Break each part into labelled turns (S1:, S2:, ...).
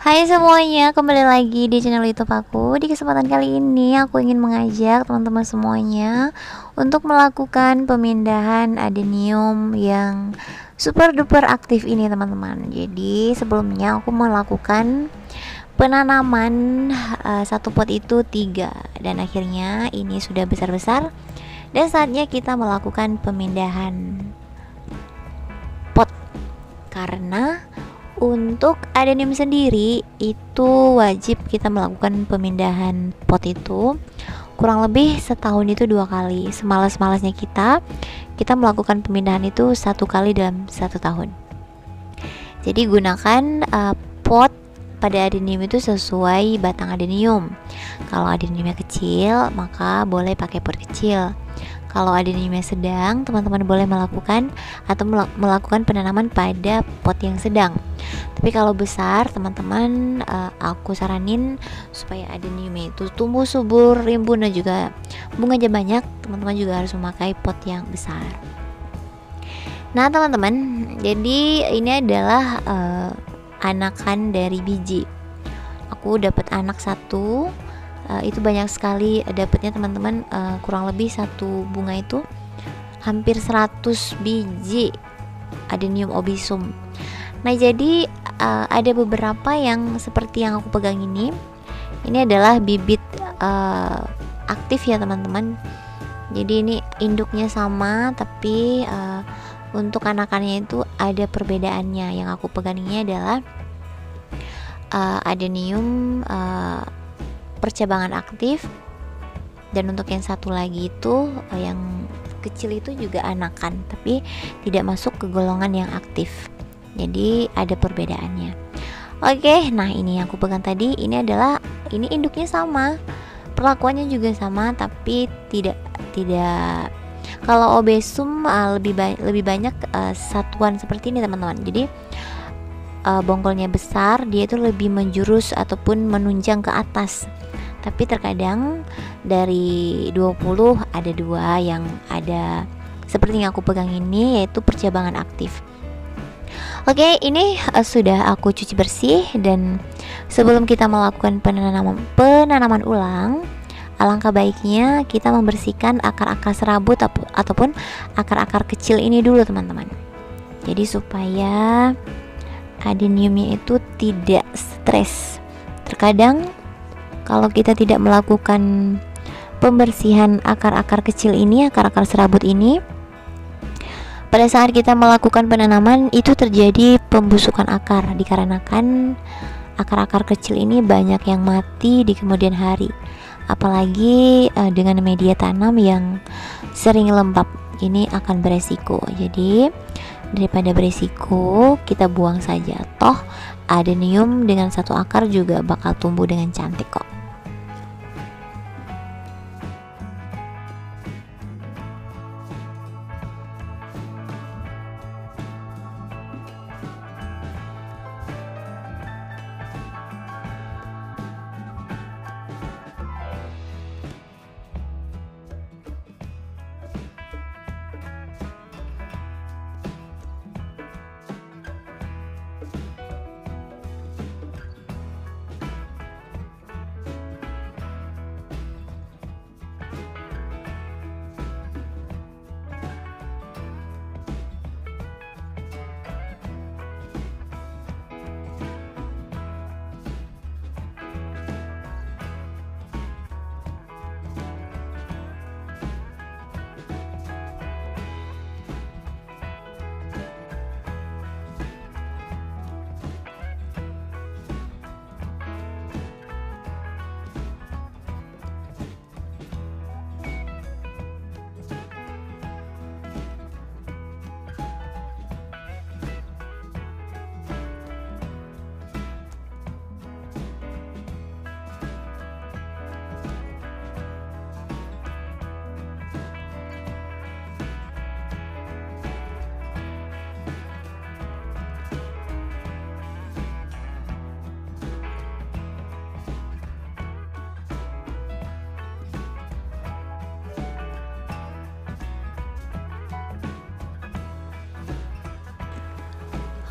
S1: Hai semuanya, kembali lagi di channel YouTube aku. Di kesempatan kali ini aku ingin mengajak teman-teman semuanya untuk melakukan pemindahan adenium yang super duper aktif ini, teman-teman. Jadi sebelumnya aku melakukan penanaman satu pot itu 3, dan akhirnya ini sudah besar-besar dan saatnya kita melakukan pemindahan pot. Karena untuk adenium sendiri itu wajib kita melakukan pemindahan pot itu kurang lebih setahun itu 2 kali. Semalas-malasnya kita melakukan pemindahan itu 1 kali dalam 1 tahun. Jadi gunakan pot pada adenium itu sesuai batang adenium. Kalau adeniumnya kecil maka boleh pakai pot kecil. Kalau adeniumnya sedang, teman-teman boleh melakukan penanaman pada pot yang sedang. Tapi kalau besar, teman-teman, aku saranin supaya adeniumnya itu tumbuh subur, rimbun, dan juga bunganya banyak. Teman-teman juga harus memakai pot yang besar. Nah, teman-teman, jadi ini adalah anakan dari biji. Aku dapat anak satu. Itu banyak sekali dapatnya, teman-teman. Kurang lebih satu bunga itu hampir 100 biji adenium obisum. Nah, jadi ada beberapa yang seperti yang aku pegang ini. Ini adalah bibit aktif ya, teman-teman. Jadi ini induknya sama, tapi untuk anakannya itu ada perbedaannya. Yang aku pegang ini adalah adenium percabangan aktif, dan untuk yang satu lagi itu yang kecil itu juga anakan, tapi tidak masuk ke golongan yang aktif. Jadi ada perbedaannya. Oke, nah ini yang aku pegang tadi, ini induknya sama, perlakuannya juga sama, tapi tidak kalau obesum lebih banyak satuan seperti ini, teman-teman. Jadi bonggolnya besar, dia itu lebih menjurus ataupun menunjang ke atas. Tapi terkadang dari 20 ada 2 yang ada seperti yang aku pegang ini, yaitu percabangan aktif. Oke, ini sudah aku cuci bersih, dan sebelum kita melakukan penanaman ulang, alangkah baiknya kita membersihkan akar-akar serabut ataupun akar-akar kecil ini dulu, teman-teman. Jadi supaya adeniumnya itu tidak stres. Terkadang kalau kita tidak melakukan pembersihan akar-akar kecil ini, akar-akar serabut ini, pada saat kita melakukan penanaman itu terjadi pembusukan akar, dikarenakan akar-akar kecil ini banyak yang mati di kemudian hari. Apalagi dengan media tanam yang sering lembab, ini akan beresiko. Jadi daripada beresiko, kita buang saja. Toh adenium dengan satu akar juga bakal tumbuh dengan cantik kok.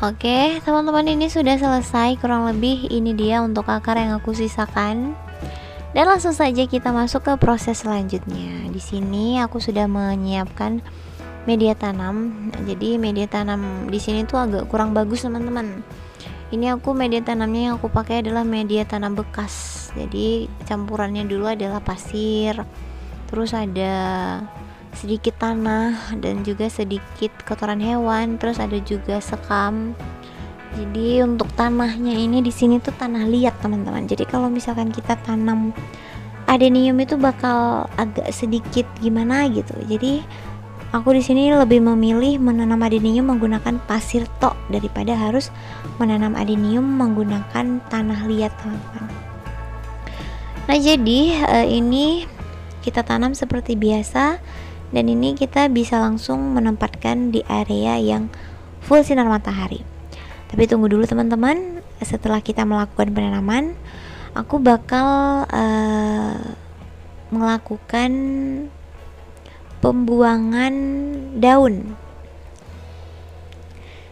S1: Oke, teman-teman, ini sudah selesai kurang lebih. Ini dia untuk akar yang aku sisakan. Dan langsung saja kita masuk ke proses selanjutnya. Di sini aku sudah menyiapkan media tanam. Jadi media tanam di sini tuh agak kurang bagus, teman-teman. Ini aku media tanamnya yang aku pakai adalah media tanam bekas. Jadi campurannya dulu adalah pasir, terus ada sedikit tanah dan juga sedikit kotoran hewan, terus ada juga sekam. Jadi untuk tanahnya ini di sini tuh tanah liat, teman-teman. Jadi kalau misalkan kita tanam adenium itu bakal agak sedikit gimana gitu. Jadi aku di sini lebih memilih menanam adenium menggunakan pasir tok daripada harus menanam adenium menggunakan tanah liat, teman-teman. Nah, jadi ini kita tanam seperti biasa, dan ini kita bisa langsung menempatkan di area yang full sinar matahari. Tapi tunggu dulu, teman-teman. Setelah kita melakukan penanaman, aku bakal melakukan pembuangan daun.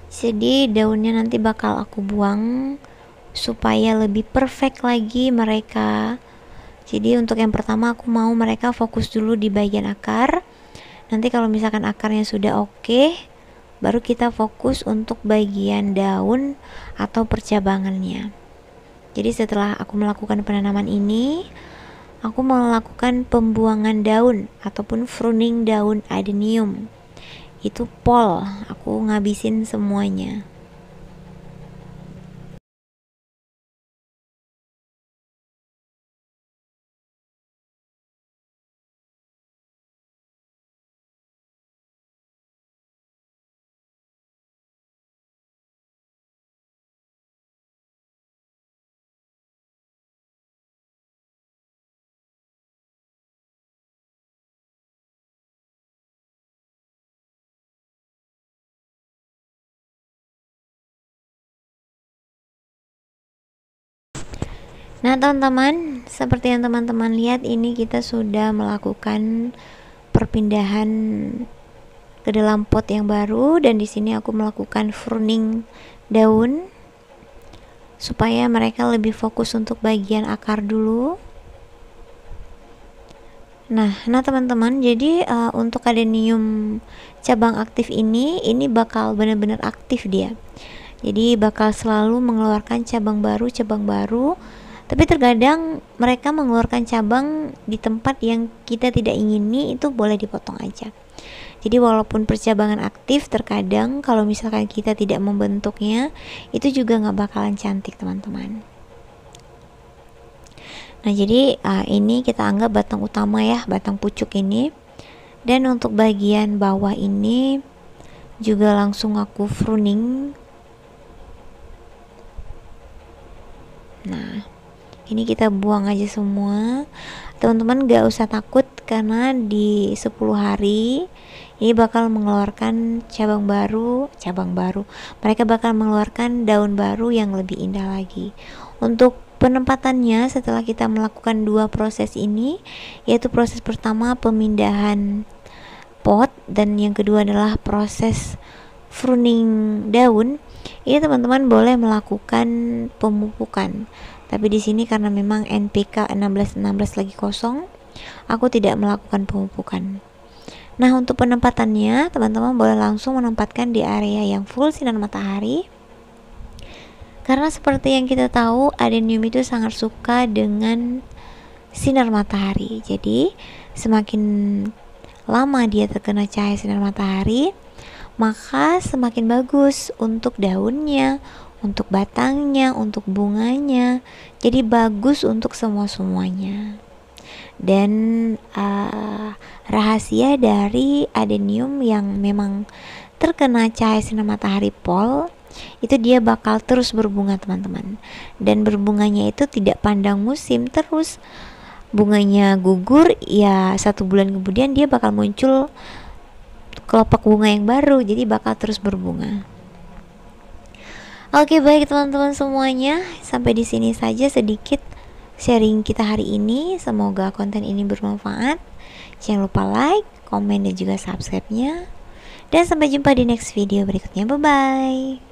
S1: Jadi daunnya nanti bakal aku buang supaya lebih perfect lagi mereka. Jadi untuk yang pertama aku mau mereka fokus dulu di bagian akar. Nanti kalau misalkan akarnya sudah oke, baru kita fokus untuk bagian daun atau percabangannya. Jadi setelah aku melakukan penanaman ini, aku melakukan pembuangan daun ataupun pruning daun adenium. Itu pol, aku ngabisin semuanya. Nah, teman-teman, seperti yang teman-teman lihat, ini kita sudah melakukan perpindahan ke dalam pot yang baru, dan di sini aku melakukan pruning daun supaya mereka lebih fokus untuk bagian akar dulu. Nah, teman-teman, jadi untuk adenium cabang aktif ini bakal benar-benar aktif dia. Jadi bakal selalu mengeluarkan cabang baru. Tapi terkadang mereka mengeluarkan cabang di tempat yang kita tidak ingini, itu boleh dipotong aja. Jadi walaupun percabangan aktif, terkadang kalau misalkan kita tidak membentuknya, itu juga nggak bakalan cantik, teman-teman. Nah, jadi ini kita anggap batang utama ya, batang pucuk ini. Dan untuk bagian bawah ini juga langsung aku pruning. Nah, ini kita buang aja semua, teman-teman. Gak usah takut karena di 10 hari ini bakal mengeluarkan cabang baru. Mereka bakal mengeluarkan daun baru yang lebih indah lagi. Untuk penempatannya setelah kita melakukan 2 proses ini, yaitu proses pertama pemindahan pot dan yang kedua adalah proses pruning daun, ini teman-teman boleh melakukan pemupukan. Tapi di sini karena memang NPK 1616 lagi kosong, aku tidak melakukan pemupukan. Nah, untuk penempatannya teman-teman boleh langsung menempatkan di area yang full sinar matahari. Karena seperti yang kita tahu, adenium itu sangat suka dengan sinar matahari. Jadi semakin lama dia terkena cahaya sinar matahari, maka semakin bagus untuk daunnya, untuk batangnya, untuk bunganya. Jadi bagus untuk semuanya. Dan rahasia dari adenium yang memang terkena cahaya sinar matahari pol, itu dia bakal terus berbunga, teman-teman. Dan berbunganya itu tidak pandang musim, terus bunganya gugur ya 1 bulan kemudian dia bakal muncul kelopak bunga yang baru, jadi bakal terus berbunga. Oke, baik teman-teman semuanya, sampai di sini saja sedikit sharing kita hari ini. Semoga konten ini bermanfaat. Jangan lupa like, komen, dan juga subscribe-nya. Dan sampai jumpa di next video berikutnya. Bye bye.